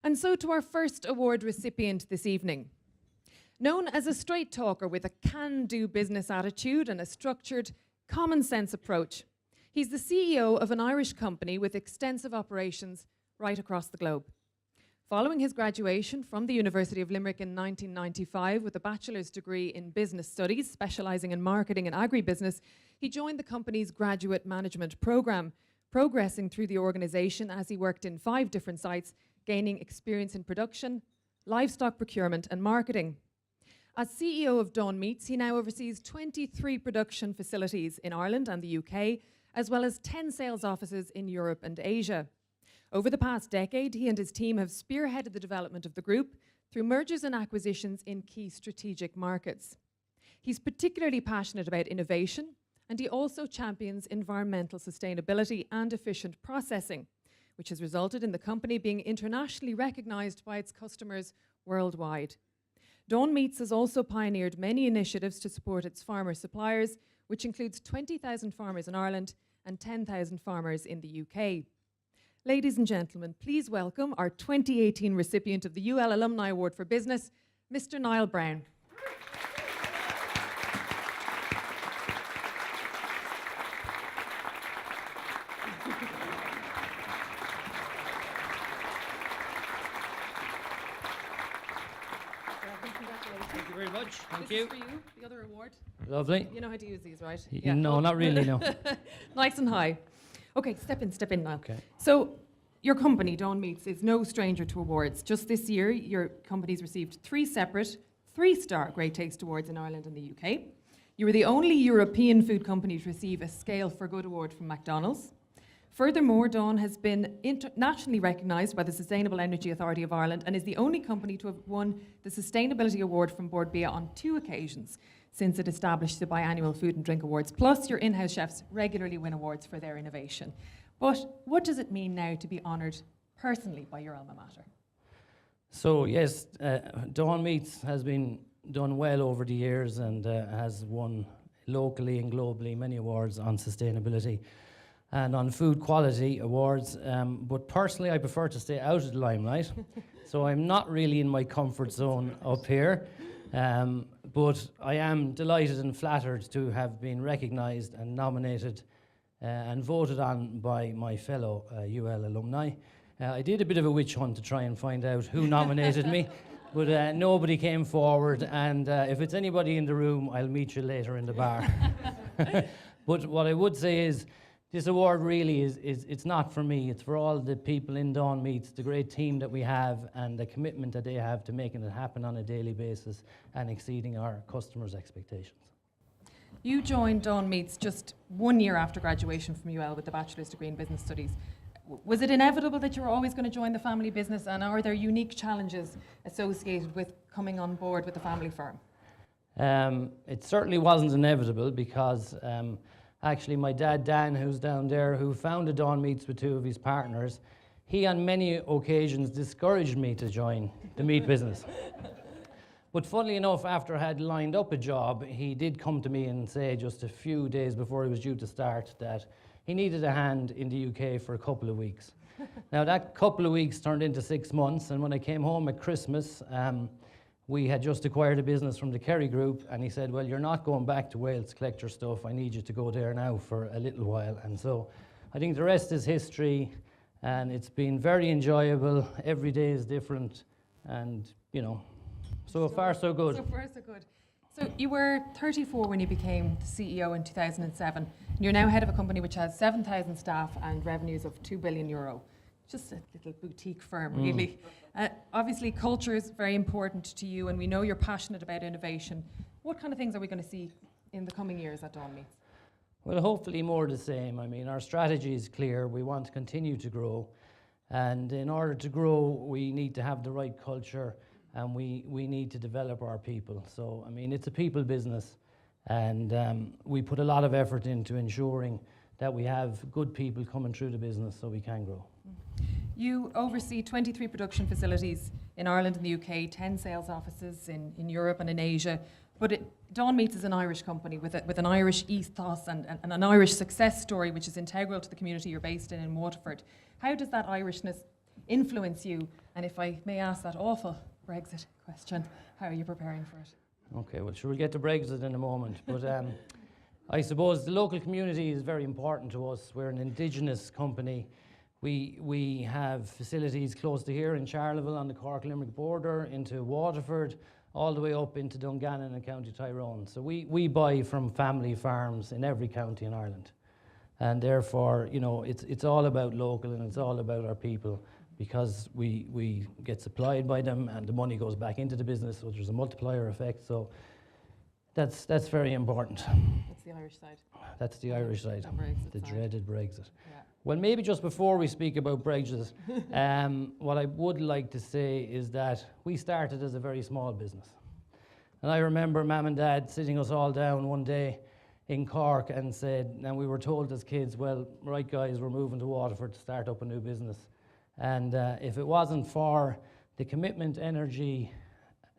And so to our first award recipient this evening. Known as a straight talker with a can-do business attitude and a structured, common-sense approach, he's the CEO of an Irish company with extensive operations right across the globe. Following his graduation from the University of Limerick in 1995 with a bachelor's degree in business studies, specialising in marketing and agribusiness, he joined the company's graduate management programme, progressing through the organisation as he worked in 5 different sites, gaining experience in production, livestock procurement and marketing. As CEO of Dawn Meats, he now oversees 23 production facilities in Ireland and the UK, as well as 10 sales offices in Europe and Asia. Over the past decade, he and his team have spearheaded the development of the group through mergers and acquisitions in key strategic markets. He's particularly passionate about innovation, and he also champions environmental sustainability and efficient processing, which has resulted in the company being internationally recognised by its customers worldwide. Dawn Meats has also pioneered many initiatives to support its farmer suppliers, which includes 20,000 farmers in Ireland and 10,000 farmers in the UK. Ladies and gentlemen, please welcome our 2018 recipient of the UL Alumni Award for Business, Mr. Niall Browne. Thank you very much. Thank This you. is for you, the other award. Lovely. You know how to use these, right? No, not really, no. Nice and high. Okay, step in now. Okay. So, your company, Dawn Meats, is no stranger to awards. Just this year, your company's received 3 separate 3-star Great Taste Awards in Ireland and the UK. You were the only European food company to receive a Scale for Good award from McDonald's. Furthermore, Dawn has been internationally recognised by the Sustainable Energy Authority of Ireland and is the only company to have won the Sustainability Award from Board Bia on 2 occasions since it established the biannual Food and Drink Awards. Plus, your in-house chefs regularly win awards for their innovation. But what does it mean now to be honoured personally by your alma mater? So, yes, Dawn Meats has been done well over the years and has won locally and globally many awards on sustainability and on food quality awards. But personally, I prefer to stay out of the limelight. So I'm not really in my comfort zone up here. But I am delighted and flattered to have been recognised and nominated and voted on by my fellow UL alumni. I did a bit of a witch hunt to try and find out who nominated me, but nobody came forward, and if it's anybody in the room, I'll meet you later in the bar. But what I would say is, this award really it's not for me, it's for all the people in Dawn Meats, the great team that we have and the commitment that they have to making it happen on a daily basis and exceeding our customers' expectations. You joined Dawn Meats just 1 year after graduation from UL with a bachelor's degree in business studies. Was it inevitable that you were always going to join the family business, and are there unique challenges associated with coming on board with the family firm? It certainly wasn't inevitable because actually my dad Dan, who's down there, who founded Dawn Meats with 2 of his partners, he on many occasions discouraged me to join the meat business. But funnily enough, after I had lined up a job, he did come to me and say just a few days before he was due to start that he needed a hand in the UK for a couple of weeks. Now that couple of weeks turned into 6 months, and when I came home at Christmas, we had just acquired a business from the Kerry Group, and he said, well, you're not going back to Wales to collect your stuff. I need you to go there now for a little while. And so I think the rest is history, and it's been very enjoyable. Every day is different, and, you know, so far so good. So far so good. So you were 34 when you became the CEO in 2007. And you're now head of a company which has 7,000 staff and revenues of €2 billion. Just a little boutique firm, really. Obviously, culture is very important to you, and we know you're passionate about innovation. What kind of things are we going to see in the coming years at Dawn Meats? Well, hopefully more the same. I mean, our strategy is clear. We want to continue to grow. And in order to grow, we need to have the right culture, and we need to develop our people. So, I mean, it's a people business, and we put a lot of effort into ensuring that we have good people coming through the business so we can grow. You oversee 23 production facilities in Ireland and the UK, 10 sales offices in Europe and in Asia. But Dawn Meats is an Irish company with an Irish ethos and an Irish success story which is integral to the community you're based in Waterford. How does that Irishness influence you? And if I may ask that awful Brexit question, how are you preparing for it? Okay, well, sure, we'll get to Brexit in a moment. But I suppose the local community is very important to us. We're an indigenous company. We have facilities close to here in Charleville on the Cork-Limerick border, into Waterford, all the way up into Dungannon and County Tyrone. So we buy from family farms in every county in Ireland. And therefore, you know, it's all about local and it's all about our people, because we get supplied by them and the money goes back into the business, so there's a multiplier effect. So that's very important. That's the Irish side. That's the Irish side, the dreaded Brexit. Yeah. Well, maybe just before we speak about Brexit, what I would like to say is that we started as a very small business. And I remember Mum and Dad sitting us all down one day in Cork and said, and we were told as kids, well, right guys, we're moving to Waterford to start up a new business. And if it wasn't for the commitment, energy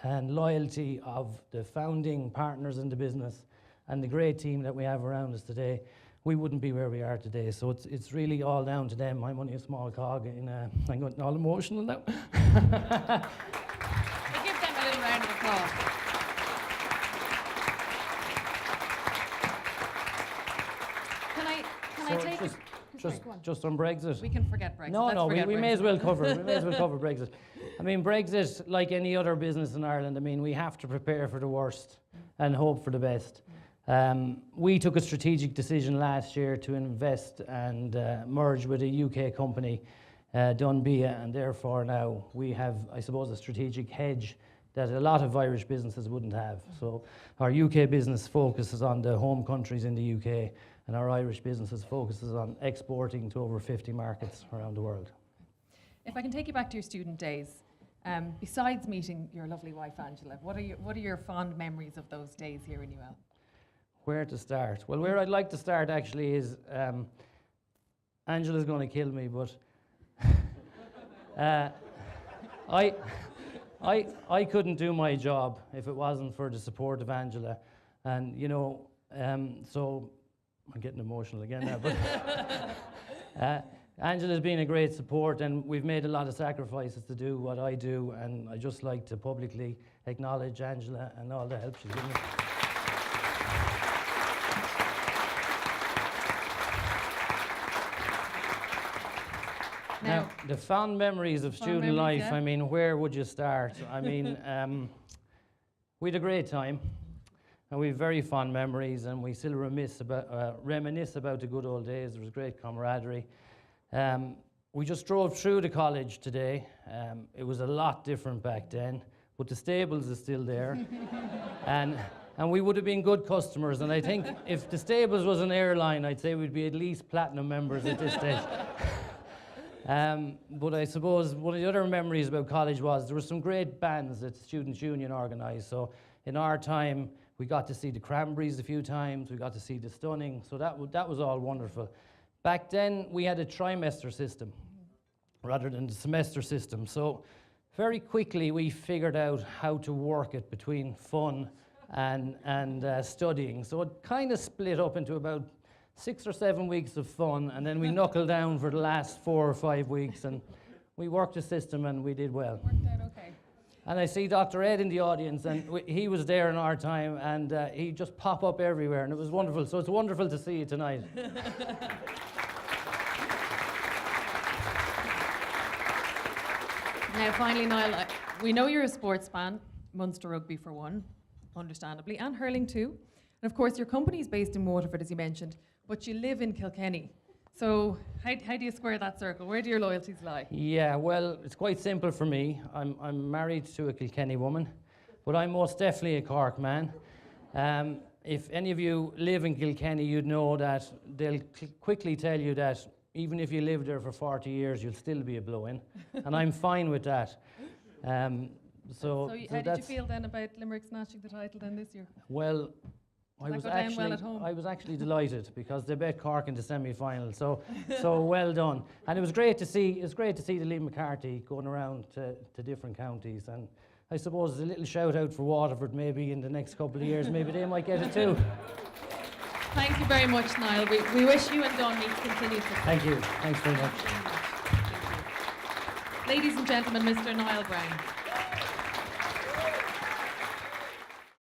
and loyalty of the founding partners in the business and the great team that we have around us today, we wouldn't be where we are today. So it's really all down to them. I'm only a small cog in I'm getting all emotional now. We'll give them a little round of applause. Can I take it? Just on Brexit. We can forget Brexit. No, we may as well cover Brexit. I mean, Brexit, like any other business in Ireland, I mean, we have to prepare for the worst and hope for the best. We took a strategic decision last year to invest and merge with a UK company, Dunbia, and therefore now we have, I suppose, a strategic hedge that a lot of Irish businesses wouldn't have. So our UK business focuses on the home countries in the UK, and our Irish businesses focuses on exporting to over 50 markets around the world. If I can take you back to your student days, besides meeting your lovely wife Angela, what are your fond memories of those days here in UL? Where to start? Well, where I'd like to start actually is, Angela's going to kill me, but I couldn't do my job if it wasn't for the support of Angela, and you know, so I'm getting emotional again now. But Angela's been a great support, and we've made a lot of sacrifices to do what I do, and I just like to publicly acknowledge Angela and all the help she's given me. Now, the fond memories of student life, yeah. I mean, where would you start? I mean, we had a great time, and we have very fond memories, and we still reminisce about the good old days. There was great camaraderie. We just drove through the college today. It was a lot different back then, but the stables is still there. and we would have been good customers, and I think if the stables was an airline, I'd say we'd be at least platinum members at this stage. But I suppose one of the other memories about college was there were some great bands that Students' Union organised. So in our time, we got to see the Cranberries a few times, we got to see the Stunning, so that was all wonderful. Back then, we had a trimester system rather than the semester system. So very quickly, we figured out how to work it between fun and studying. So it kind of split up into about 6 or 7 weeks of fun, and then we knuckled down for the last 4 or 5 weeks, and we worked the system and we did well. Worked out okay. And I see Dr. Ed in the audience, and he was there in our time, and he'd just pop up everywhere, and it was wonderful. So it's wonderful to see you tonight. Now, finally, Niall, we know you're a sports fan, Munster Rugby for one, understandably, and hurling too. And of course, your company's based in Waterford, as you mentioned, but you live in Kilkenny. So how do you square that circle? Where do your loyalties lie? Yeah, well, it's quite simple for me. I'm married to a Kilkenny woman, but I'm most definitely a Cork man. If any of you live in Kilkenny, you'd know that they'll quickly tell you that even if you live there for 40 years, you'll still be a blow-in, and I'm fine with that. So how did you feel then about Limerick snatching the title then this year? Well, I was actually delighted because they bet Cork in the semi-final, so well done. And it was great to see the Liam McCarthy going around to different counties, and I suppose a little shout out for Waterford maybe in the next couple of years, maybe they might get it too. Thank you very much, Niall. We wish you and Don Meats continued success. Thanks very much. Ladies and gentlemen, Mr. Niall Browne.